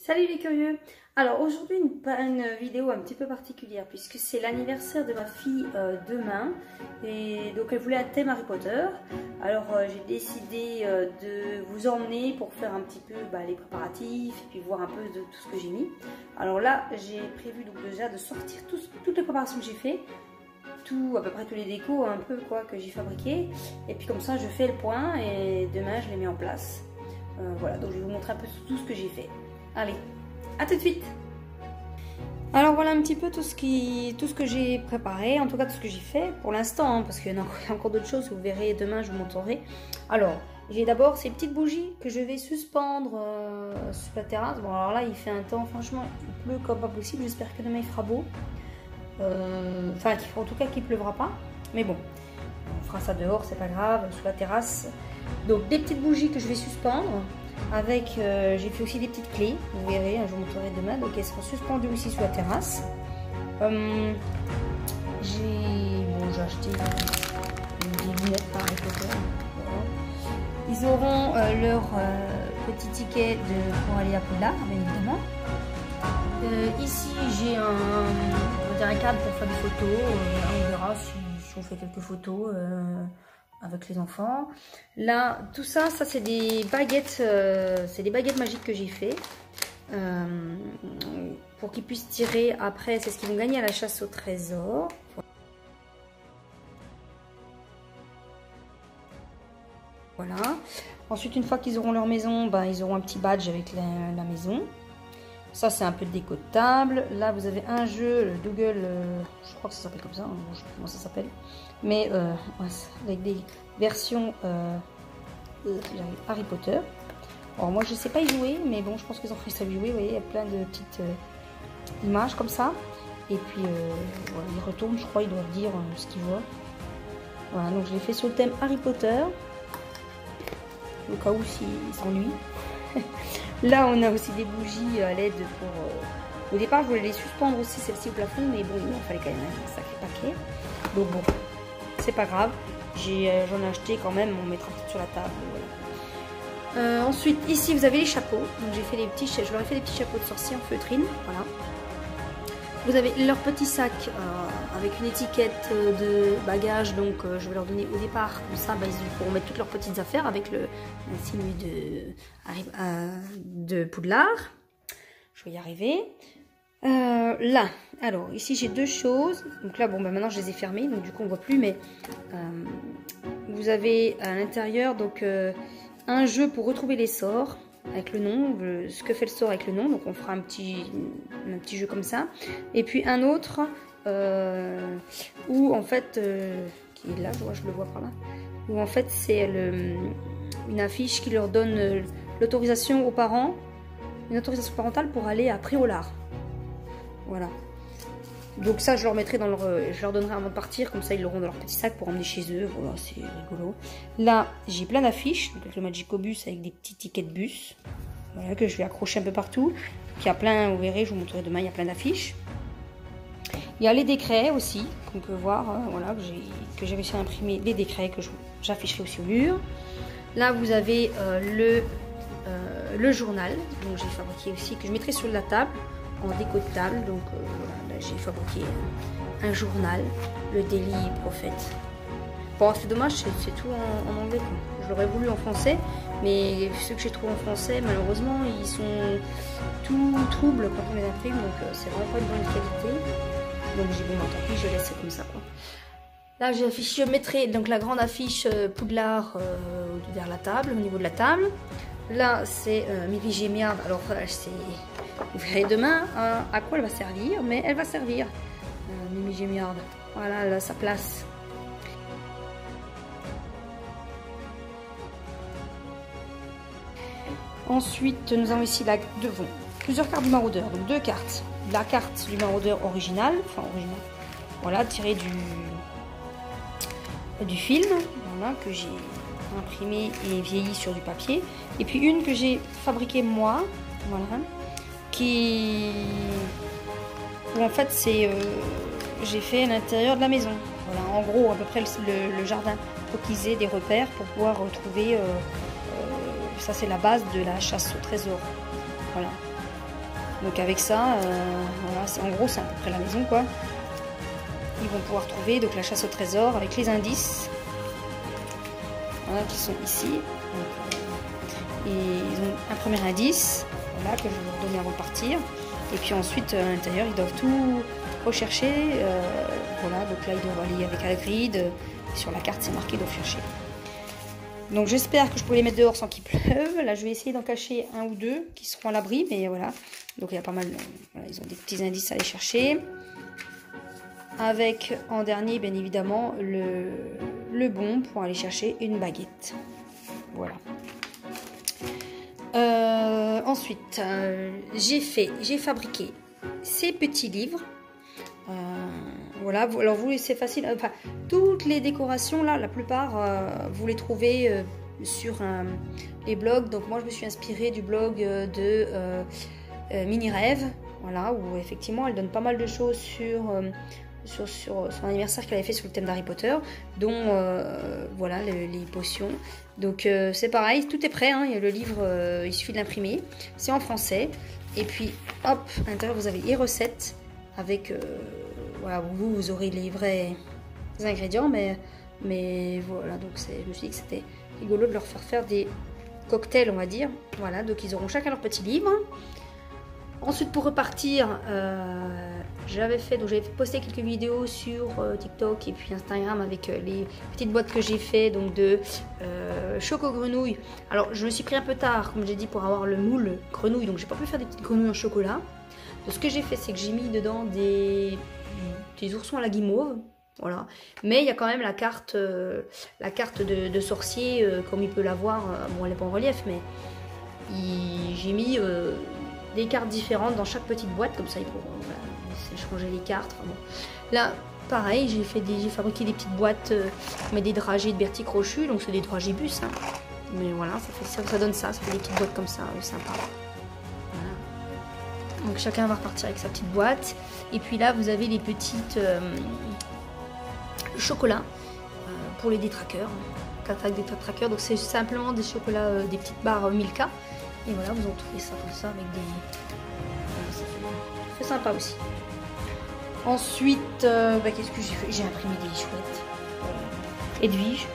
Salut les curieux! Alors aujourd'hui une vidéo un petit peu particulière puisque c'est l'anniversaire de ma fille demain et donc elle voulait un thème Harry Potter. Alors j'ai décidé de vous emmener pour faire un petit peu les préparatifs et puis voir un peu de tout ce que j'ai mis. Alors là j'ai prévu donc déjà de sortir toutes les préparations que j'ai fait, à peu près tous les décos un peu quoi que j'ai fabriqué, et puis comme ça je fais le point et demain je les mets en place. Voilà, donc je vais vous montrer un peu tout ce que j'ai fait. Allez, à tout de suite. Alors voilà un petit peu tout ce que j'ai préparé, en tout cas tout ce que j'ai fait pour l'instant, hein, parce qu'il y en a encore d'autres choses, vous verrez demain, je vous montrerai. Alors, j'ai d'abord ces petites bougies que je vais suspendre sur la terrasse. Bon alors là il fait un temps, franchement il pleut comme pas possible, j'espère que demain il fera beau. Enfin en tout cas qu'il pleuvra pas, mais bon, on fera ça dehors, c'est pas grave, sous la terrasse. Donc des petites bougies que je vais suspendre. Avec, j'ai fait aussi des petites clés, vous verrez, je vous montrerai demain, donc elles seront suspendues aussi sur la terrasse. J'ai acheté des lunettes par Harry Potter. Voilà. Ils auront leur petit ticket pour aller à Poudlard, bien évidemment. Ici j'ai un cadre pour faire des photos, on verra si on fait quelques photos. Avec les enfants. Là, tout ça, c'est des baguettes, magiques que j'ai fait pour qu'ils puissent tirer après. C'est ce qu'ils vont gagner à la chasse au trésor. Voilà. Ensuite, une fois qu'ils auront leur maison, ils auront un petit badge avec la maison. Ça, c'est un peu de déco de table. Là, vous avez un jeu, le Dougal, je crois que ça s'appelle comme ça, je sais pas comment ça s'appelle. Mais avec des versions Harry Potter. Alors, moi, je ne sais pas y jouer, mais bon, je pense qu'ils ont fait ça jouer. Vous voyez, il y a plein de petites images comme ça. Et puis, voilà, ils retournent, je crois, ils doivent dire ce qu'ils voient. Voilà, donc je l'ai fait sur le thème Harry Potter. Au cas où s'ils s'ennuient. Là, on a aussi des bougies à LED pour... Au départ, je voulais les suspendre aussi, celles-ci au plafond, mais bon, il fallait quand même un sacré paquet. Donc bon, c'est pas grave. J'en ai acheté quand même, on mettra peut-être sur la table. Voilà. Ensuite, ici, vous avez les chapeaux. Donc j'ai fait je leur ai fait des petits chapeaux de sorcier en feutrine. Voilà. Vous avez leur petit sac avec une étiquette de bagages, donc je vais leur donner au départ, comme ça ils pourront mettre toutes leurs petites affaires avec le signe de Poudlard. Je vais y arriver. Là, alors ici j'ai deux choses. Donc là, bon, maintenant je les ai fermées, donc du coup on voit plus, mais vous avez à l'intérieur donc un jeu pour retrouver les sorts. Avec le nom, ce que fait le sort avec le nom, donc on fera un petit jeu comme ça. Et puis un autre où en fait, qui est là, je le vois par là, où en fait c'est une affiche qui leur donne l'autorisation aux parents, une autorisation parentale pour aller à Préolard. Voilà. Donc ça je leur mettrai je leur donnerai avant de partir, comme ça ils l'auront dans leur petit sac pour emmener chez eux. Voilà, c'est rigolo. Là j'ai plein d'affiches, avec le Magicobus avec des petits tickets de bus. Voilà, que je vais accrocher un peu partout. Il y a plein, vous verrez, je vous montrerai demain, il y a plein d'affiches. Il y a les décrets aussi, qu'on peut voir, voilà, que j'ai réussi à imprimer les décrets que j'afficherai aussi au mur. Là vous avez le journal, donc j'ai fabriqué aussi, que je mettrai sur la table. En déco de table, donc voilà, là j'ai fabriqué un journal, le Daily Prophet. Bon, c'est dommage, c'est tout en anglais, quoi. Je l'aurais voulu en français, mais ceux que j'ai trouvés en français, malheureusement, ils sont tout troubles quand on les imprime, donc c'est vraiment pas une bonne qualité. Donc j'ai dit, bon, tant pis, je laisse comme ça, quoi. Là, je mettrai donc la grande affiche Poudlard vers la table, au niveau de la table. Là, c'est Mimi Gémiard. Alors, vous verrez demain à quoi elle va servir, mais elle va servir. Mimi Gémiard. Voilà, là, sa place. Ensuite, nous avons ici plusieurs cartes du maraudeur. Donc, deux cartes. La carte du maraudeur originale, voilà, tirée du film, voilà, que j'ai imprimé et vieilli sur du papier. Et puis une que j'ai fabriquée moi, voilà, où en fait j'ai fait à l'intérieur de la maison. Voilà, en gros à peu près le jardin, pour qu'ils aient des repères pour pouvoir retrouver. Ça c'est la base de la chasse au trésor. Voilà. Donc avec ça, voilà, en gros c'est à peu près la maison quoi. Ils vont pouvoir trouver donc la chasse au trésor avec les indices, voilà, qui sont ici. Donc, et ils ont un premier indice, voilà, que je vais leur donner avant de partir. Et puis ensuite à l'intérieur ils doivent tout rechercher. Voilà, donc là ils doivent aller avec Hagrid. Sur la carte c'est marqué ils doivent chercher. Donc j'espère que je peux les mettre dehors sans qu'il pleuve. Là je vais essayer d'en cacher un ou deux qui seront à l'abri, mais voilà. Donc il y a pas mal, voilà, ils ont des petits indices à aller chercher. Avec en dernier bien évidemment le bon pour aller chercher une baguette. Voilà. Ensuite j'ai fabriqué ces petits livres. Voilà, alors vous c'est facile, enfin toutes les décorations là, la plupart vous les trouvez sur les blogs. Donc moi je me suis inspirée du blog de Mini Rêve, voilà, où effectivement elle donne pas mal de choses sur son anniversaire qu'elle avait fait sur le thème d'Harry Potter, dont voilà les potions. Donc c'est pareil, tout est prêt, hein, il y a le livre, il suffit de l'imprimer, c'est en français. Et puis hop, à l'intérieur vous avez les recettes avec voilà, vous aurez les vrais ingrédients, mais voilà, donc je me suis dit que c'était rigolo de leur faire des cocktails, on va dire. Voilà, donc ils auront chacun leur petit livre. Ensuite pour repartir, j'avais posté quelques vidéos sur TikTok et puis Instagram avec les petites boîtes que j'ai fait, donc de choco grenouille. Alors je me suis pris un peu tard, comme j'ai dit, pour avoir le moule grenouille, donc j'ai pas pu faire des petites grenouilles en chocolat. Donc, ce que j'ai fait, c'est que j'ai mis dedans des oursons à la guimauve, voilà. Mais il y a quand même la carte de sorcier, comme il peut l'avoir. Bon, elle n'est pas en relief, mais j'ai mis des cartes différentes dans chaque petite boîte, comme ça ils pourront changer les cartes. Enfin, bon. Là, pareil, j'ai fabriqué des petites boîtes, mais des dragées de Bertie Crochu, donc c'est des dragébus, hein. Mais voilà, ça donne ça fait des petites boîtes comme ça, sympa. Donc chacun va repartir avec sa petite boîte. Et puis là vous avez les petites chocolats pour les détraqueurs. Carte avec des détraqueurs. Donc c'est simplement des chocolats, des petites barres Milka. Et voilà, vous retrouvez ça comme ça avec des... Voilà, ça fait sympa aussi. Ensuite, qu'est-ce que j'ai fait? J'ai imprimé des chouettes. Edwige.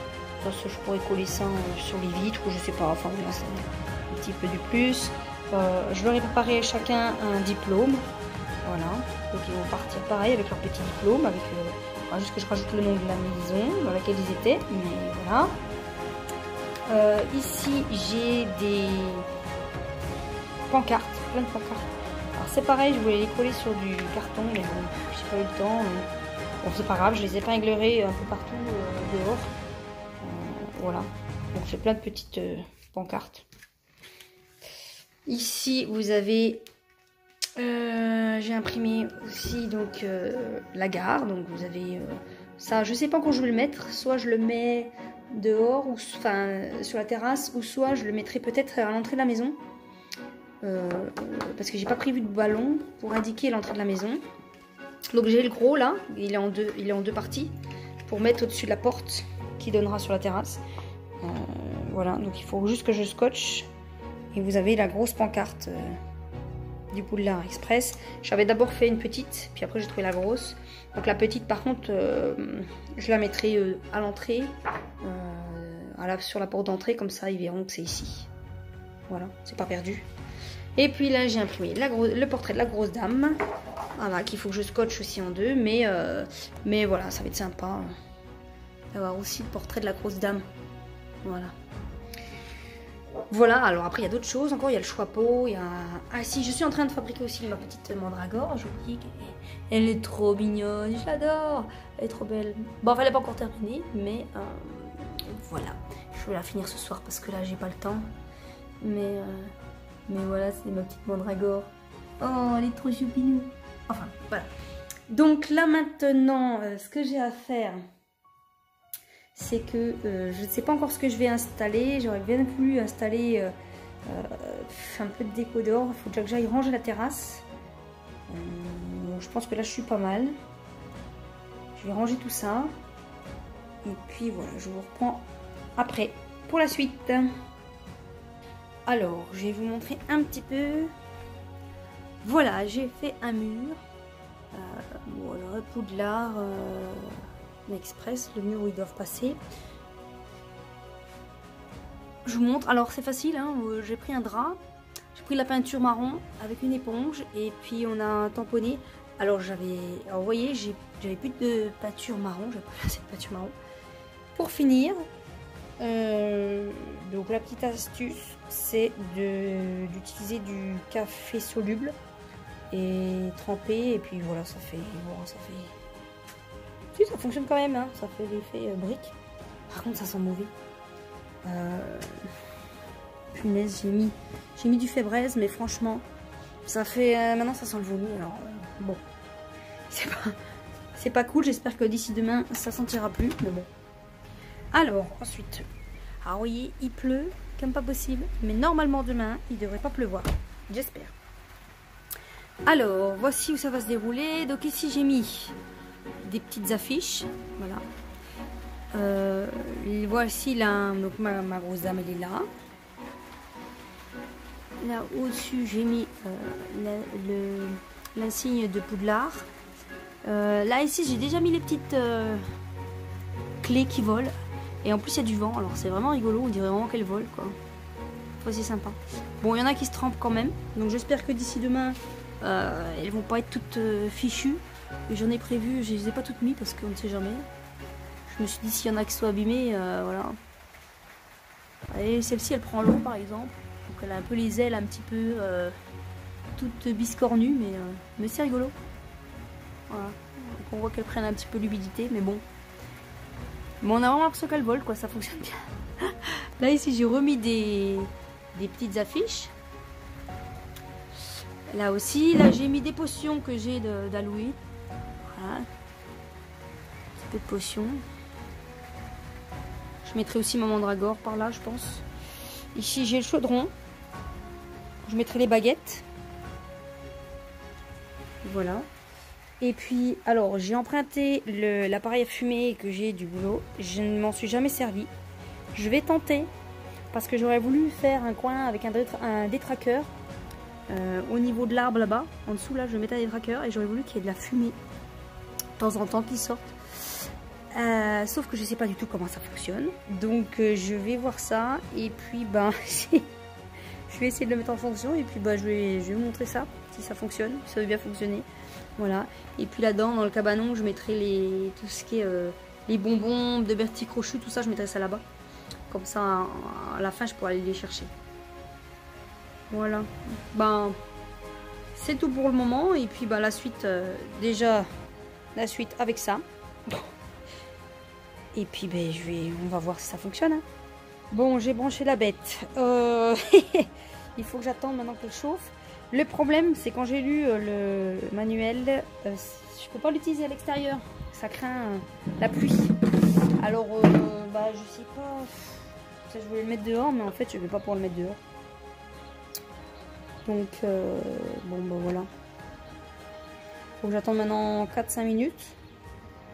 Ça, je pourrais coller ça sur les vitres ou je sais pas. Enfin voilà, c'est un petit peu du plus. Je leur ai préparé chacun un diplôme, voilà, donc ils vont partir pareil avec leur petit diplôme, avec juste que je rajoute le nom de la maison dans laquelle ils étaient, mais voilà. Ici j'ai des pancartes, plein de pancartes. Alors c'est pareil, je voulais les coller sur du carton, mais bon, j'ai pas eu le temps. Bon c'est pas grave, je les épinglerai un peu partout dehors. Voilà, donc j'ai plein de petites pancartes. Ici, vous avez, j'ai imprimé aussi donc la gare. Donc vous avez ça. Je sais pas quand je vais le mettre. Soit je le mets dehors, ou enfin sur la terrasse, ou soit je le mettrai peut-être à l'entrée de la maison, parce que j'ai pas prévu de ballon pour indiquer l'entrée de la maison. Donc j'ai le gros là. Il est en deux parties pour mettre au-dessus de la porte qui donnera sur la terrasse. Voilà. Donc il faut juste que je scotche. Et vous avez la grosse pancarte du Poudlard Express. J'avais d'abord fait une petite, puis après j'ai trouvé la grosse. Donc la petite par contre, je la mettrai à l'entrée, sur la porte d'entrée, comme ça ils verront que c'est ici. Voilà, c'est pas perdu. Et puis là j'ai imprimé le portrait de la grosse dame. Voilà, qu'il faut que je scotche aussi en deux, mais voilà, ça va être sympa d'avoir aussi le portrait de la grosse dame. Voilà. Voilà, alors après il y a d'autres choses encore, il y a le chapeau, il y a... Ah si, je suis en train de fabriquer aussi ma petite mandragore, je vous dis qu'elle est trop mignonne, je l'adore, elle est trop belle. Bon, enfin elle n'est pas encore terminée, mais voilà, je vais la finir ce soir parce que là j'ai pas le temps. Mais voilà, c'est ma petite mandragore. Oh, elle est trop choupinou. Enfin, voilà. Donc là maintenant, ce que j'ai à faire... c'est que je ne sais pas encore ce que je vais installer. J'aurais bien voulu installer un peu de déco dehors. Il faut déjà que j'aille ranger la terrasse. Je pense que là je suis pas mal. Je vais ranger tout ça. Et puis voilà, je vous reprends après pour la suite. Alors, je vais vous montrer un petit peu Voilà, j'ai fait un mur. Voilà, Poudlard Express, le mur où ils doivent passer. Je vous montre. Alors c'est facile, hein, j'ai pris un drap, j'ai pris la peinture marron avec une éponge et puis on a tamponné. Alors vous voyez, j'avais plus de peinture marron, j'avais pas assez de peinture marron. Pour finir, donc la petite astuce, c'est d'utiliser du café soluble et tremper, et puis voilà, ça fait si, ça fonctionne quand même, hein, ça fait l'effet brique. Par contre ça sent mauvais. Punaise, j'ai mis du Fébraise, mais franchement ça fait maintenant ça sent le vomi. Alors bon, c'est pas cool. J'espère que d'ici demain ça sentira plus, mais bon. Alors ensuite, vous voyez, il pleut comme pas possible, mais normalement demain il devrait pas pleuvoir, j'espère. Alors voici où ça va se dérouler. Donc ici j'ai mis des petites affiches, voilà. Voici donc ma grosse dame, elle est là. Là au-dessus j'ai mis l'insigne de Poudlard. Là ici j'ai déjà mis les petites clés qui volent. Et en plus il y a du vent, alors c'est vraiment rigolo, on dirait vraiment qu'elles volent quoi. C'est sympa. Bon, il y en a qui se trempent quand même, donc j'espère que d'ici demain elles vont pas être toutes fichues. J'en ai prévu, je les ai pas toutes mis parce qu'on ne sait jamais. Je me suis dit s'il y en a qui sont abîmées, voilà. Et celle-ci elle prend l'eau par exemple, donc elle a un peu les ailes un petit peu toutes biscornues, mais c'est rigolo. Voilà. Donc on voit qu'elles prennent un petit peu l'humidité, mais bon. Bon, on a vraiment l'impression qu'elles volent quoi, ça fonctionne bien. Là ici j'ai remis des petites affiches. Là aussi, là j'ai mis des potions que j'ai d'aloe. Voilà. Un petit peu de potions. Je mettrai aussi ma mandragore par là, je pense. Ici j'ai le chaudron. Je mettrai les baguettes. Voilà. Et puis, alors j'ai emprunté l'appareil à fumer que j'ai du boulot. Je ne m'en suis jamais servi. Je vais tenter parce que j'aurais voulu faire un coin avec un détraqueur au niveau de l'arbre là-bas. En dessous là, je vais mettre un détraqueur et j'aurais voulu qu'il y ait de la fumée de temps en temps qui sorte. Sauf que je sais pas du tout comment ça fonctionne. Donc je vais voir ça et puis ben je vais essayer de le mettre en fonction et puis bah, je vais vous montrer ça si ça fonctionne, si ça veut bien fonctionner. Voilà. Et puis là-dedans, dans le cabanon, je mettrai tout ce qui est les bonbons de Bertie Crochu, tout ça, je mettrai ça là-bas. Comme ça, à la fin, je pourrai aller les chercher. Voilà. Ben, c'est tout pour le moment. Et puis, ben, la suite, déjà, la suite avec ça. Et puis, ben, on va voir si ça fonctionne. Hein. Bon, j'ai branché la bête. Il faut que j'attende maintenant qu'elle chauffe. Le problème, c'est quand j'ai lu le manuel, je peux pas l'utiliser à l'extérieur. Ça craint la pluie. Alors, bah, je sais pas. Je voulais le mettre dehors, mais en fait, je vais pas pouvoir le mettre dehors. Donc, bon, bah voilà. Faut que j'attende maintenant 4-5 minutes.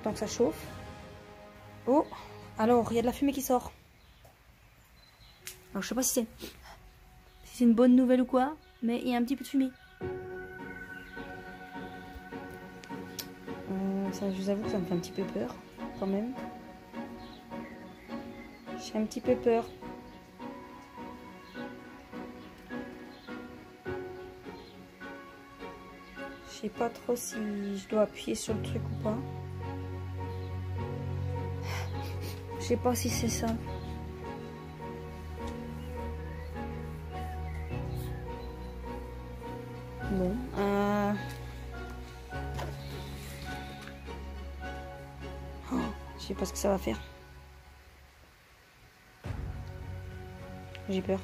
Tant que ça chauffe. Oh, alors, il y a de la fumée qui sort. Alors, je sais pas si c'est une bonne nouvelle ou quoi. Mais il y a un petit peu de fumée. Ça, je vous avoue que ça me fait un petit peu peur, quand même. J'ai un petit peu peur. Je sais pas trop si je dois appuyer sur le truc ou pas. Je sais pas si c'est ça. Bon, oh, je sais pas ce que ça va faire. J'ai peur.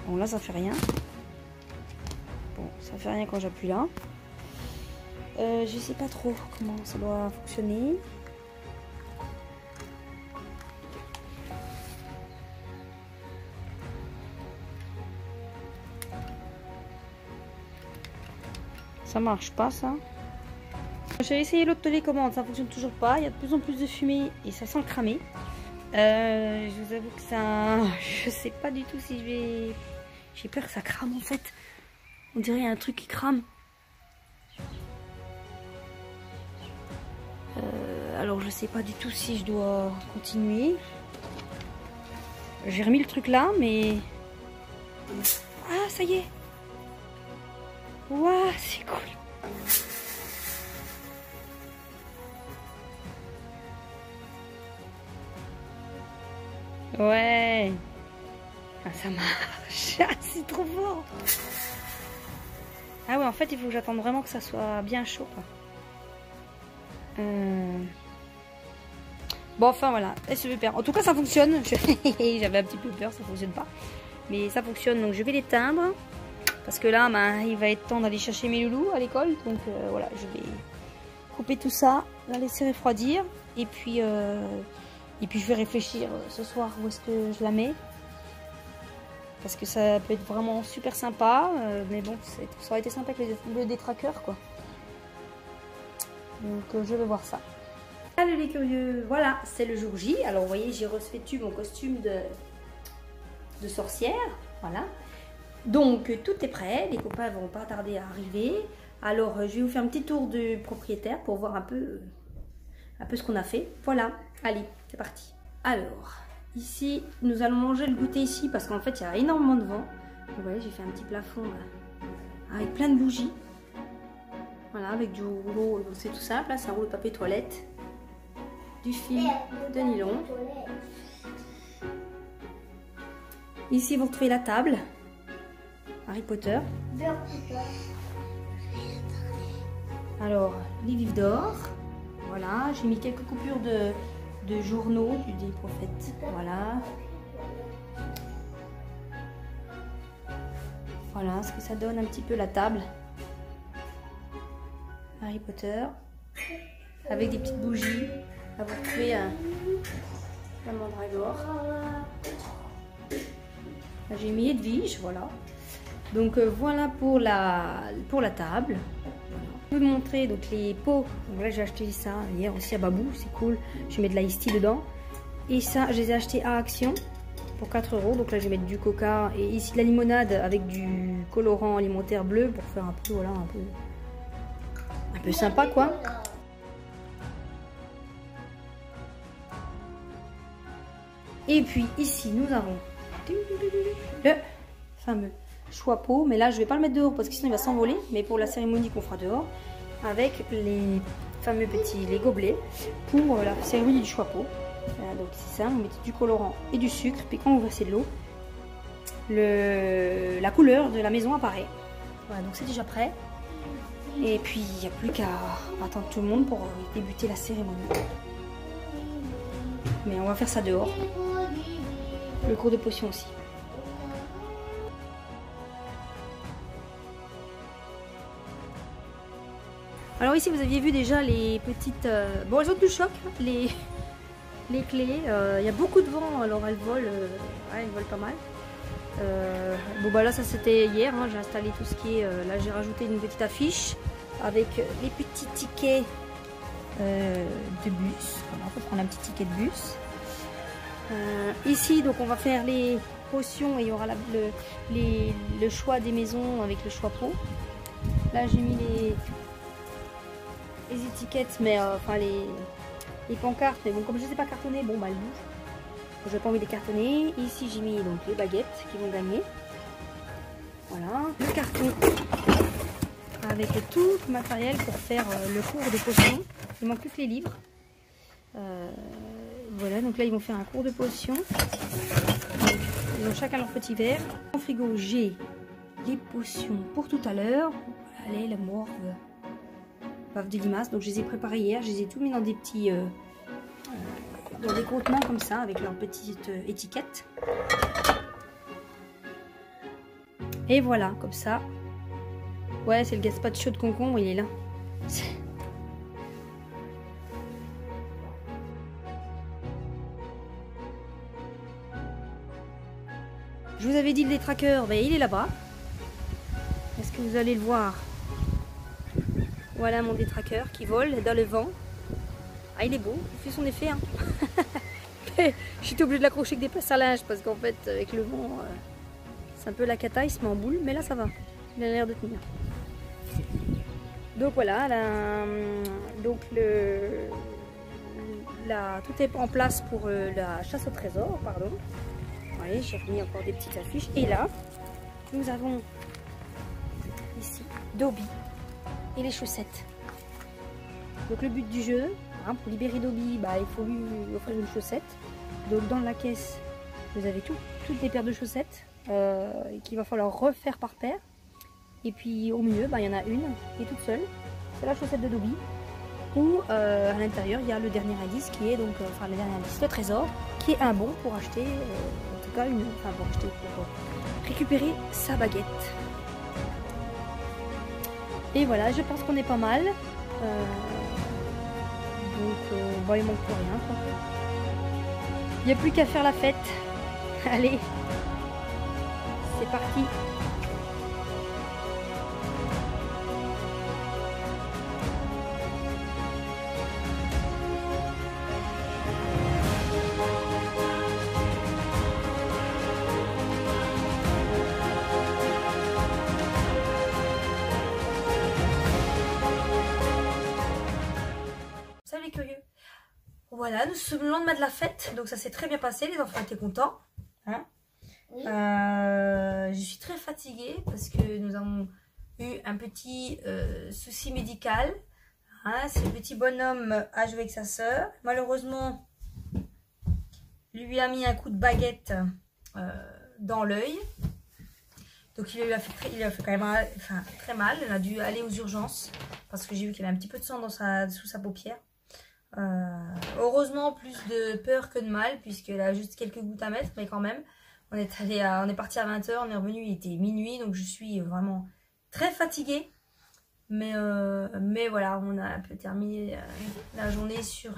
Bon, là, ça fait rien. Bon, ça fait rien quand j'appuie là. Je sais pas trop comment ça doit fonctionner. Ça marche pas ça. J'ai essayé l'autre télécommande, ça fonctionne toujours pas. Il y a de plus en plus de fumée et ça sent cramer. Je vous avoue que ça... Je sais pas du tout si je vais... J'ai peur que ça crame en fait. On dirait un truc qui crame. Alors je sais pas du tout si je dois continuer. J'ai remis le truc là, mais... Ah, ça y est. Waouh, c'est cool. Ouais. Ah, ça marche. Ah, c'est trop fort. Ah ouais, en fait, il faut que j'attende vraiment que ça soit bien chaud, quoi. Bon, enfin, voilà. Super. En tout cas, ça fonctionne. J'avais un petit peu peur, ça fonctionne pas. Mais ça fonctionne, donc je vais l'éteindre. Parce que là, ben, il va être temps d'aller chercher mes loulous à l'école. Donc voilà, je vais couper tout ça, la laisser refroidir. Et puis je vais réfléchir ce soir où est-ce que je la mets. Parce que ça peut être vraiment super sympa. Mais bon, ça aurait été sympa avec le détraqueur, quoi. Donc je vais voir ça. Salut les curieux, voilà, c'est le jour J. Alors vous voyez, j'ai revêtu mon costume de sorcière. Voilà. Donc tout est prêt, les copains vont pas tarder à arriver. Alors je vais vous faire un petit tour du propriétaire pour voir un peu ce qu'on a fait. Voilà, allez, c'est parti. Alors, ici, nous allons manger le goûter ici parce qu'en fait, il y a énormément de vent. Vous voyez, j'ai fait un petit plafond là, avec plein de bougies. Voilà, avec du rouleau, c'est tout simple, là, c'est un rouleau de papier toilette, du fil de nylon. Ici, vous retrouvez la table, Harry Potter. Alors, les livres d'or, voilà, j'ai mis quelques coupures de journaux des prophètes, voilà. Voilà ce que ça donne un petit peu la table. Harry Potter, avec des petites bougies, à vous retrouver la mandragore. J'ai mis Edwige, voilà. Donc voilà pour la table. Je vais vous montrer donc les pots. Donc là j'ai acheté ça hier aussi à Babou, c'est cool. Je mets de l'ice tea dedans. Et ça, je les ai achetés à Action pour 4 €. Donc là je vais mettre du coca et ici de la limonade avec du colorant alimentaire bleu pour faire un peu, voilà, un peu sympa, quoi. Et puis ici nous avons le fameux choix pot, mais là je vais pas le mettre dehors parce que sinon il va s'envoler, mais pour la cérémonie qu'on fera dehors avec les fameux les gobelets pour la cérémonie du choix pot. Voilà, donc c'est ça, vous mettez du colorant et du sucre, puis quand vous versez de l'eau, la couleur de la maison apparaît. Voilà, donc c'est déjà prêt. Et puis il n'y a plus qu'à attendre tout le monde pour débuter la cérémonie. Mais on va faire ça dehors. Le cours de potion aussi. Alors ici vous aviez vu déjà les petites... Bon, elles ont du choc, les clés. Il y a beaucoup de vent, alors elles volent, elles volent pas mal. Bon bah là ça c'était hier, hein, j'ai installé tout ce qui est... là j'ai rajouté une petite affiche avec les petits tickets de bus. Voilà, on peut prendre un petit ticket de bus. Ici donc on va faire les potions et il y aura le choix des maisons avec le choix pot. Là j'ai mis les étiquettes, mais enfin les pancartes, mais bon comme je ne les ai pas cartonnées, bon bah elles bougent. Je n'ai pas envie de les cartonner. Ici j'ai mis donc les baguettes qui vont gagner. Voilà, le carton avec tout le matériel pour faire le cours de potions. Il manque plus que les livres. Voilà, donc là ils vont faire un cours de potions. Donc, ils ont chacun leur petit verre. En frigo j'ai les potions pour tout à l'heure. Allez, la morve, bave de limace. Donc je les ai préparées hier. Je les ai tout mis dans des petits dans des contenants comme ça avec leurs petites étiquettes. Et voilà, comme ça. Ouais, c'est le gazpacho de concombre, il est là. Je vous avais dit le détraqueur, ben, il est là-bas. Est-ce que vous allez le voir? Voilà mon détraqueur qui vole dans le vent. Ah, il est beau, il fait son effet. Hein. J'étais obligée de l'accrocher avec des pinces à linge parce qu'en fait, avec le vent, c'est un peu la cata, il se met en boule, mais là ça va. Il a l'air de tenir. Donc voilà, donc tout est en place pour la chasse au trésor, pardon. Voyez, j'ai remis encore des petites affiches. Et là, nous avons ici Dobby et les chaussettes. Donc le but du jeu, hein, pour libérer Dobby, bah, il faut lui offrir une chaussette. Donc dans la caisse, vous avez toutes les paires de chaussettes qu'il va falloir refaire par paire. Et puis au milieu, bah, il y en a une qui est toute seule. C'est la chaussette de Dobby. Où à l'intérieur, il y a le dernier indice qui est donc, le dernier indice, le trésor, qui est un bon pour acheter, en tout cas, pour récupérer sa baguette. Et voilà, je pense qu'on est pas mal. Bon, il manque plus rien, quoi. Il n'y a plus qu'à faire la fête. Allez, c'est parti. Salut les curieux. Voilà, nous sommes le lendemain de la fête, donc ça s'est très bien passé, les enfants étaient contents. Hein, oui. Je suis très fatiguée parce que nous avons eu un petit souci médical. Hein, c'est le petit bonhomme a joué avec sa soeur. Malheureusement, lui a mis un coup de baguette dans l'œil. Donc il lui a fait quand même très mal. Elle a dû aller aux urgences parce que j'ai vu qu'il y avait un petit peu de sang sous sa paupière. Heureusement plus de peur que de mal puisqu'elle a juste quelques gouttes à mettre, mais quand même on est parti à 20 h, on est revenu, il était minuit, donc je suis vraiment très fatiguée, mais voilà, on a un peu terminé la journée sur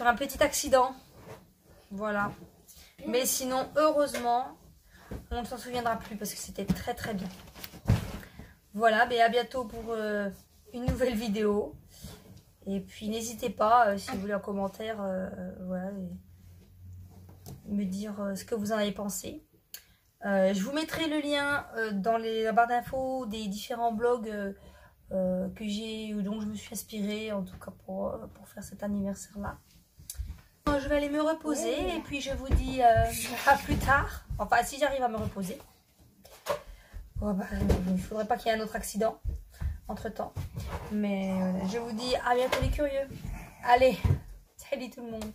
un petit accident, voilà, mais sinon heureusement on ne s'en souviendra plus parce que c'était très très bien. Voilà, mais à bientôt pour une nouvelle vidéo. Et puis n'hésitez pas, si vous voulez en commentaire, voilà, me dire ce que vous en avez pensé. Je vous mettrai le lien dans la barre d'infos des différents blogs que j'ai, dont je me suis inspirée, en tout cas pour faire cet anniversaire-là. Je vais aller me reposer et puis je vous dis à plus tard. Enfin, si j'arrive à me reposer. Bon, bah, il ne faudrait pas qu'il y ait un autre accident entre temps, mais je vous dis à bientôt les curieux. Allez, salut tout le monde.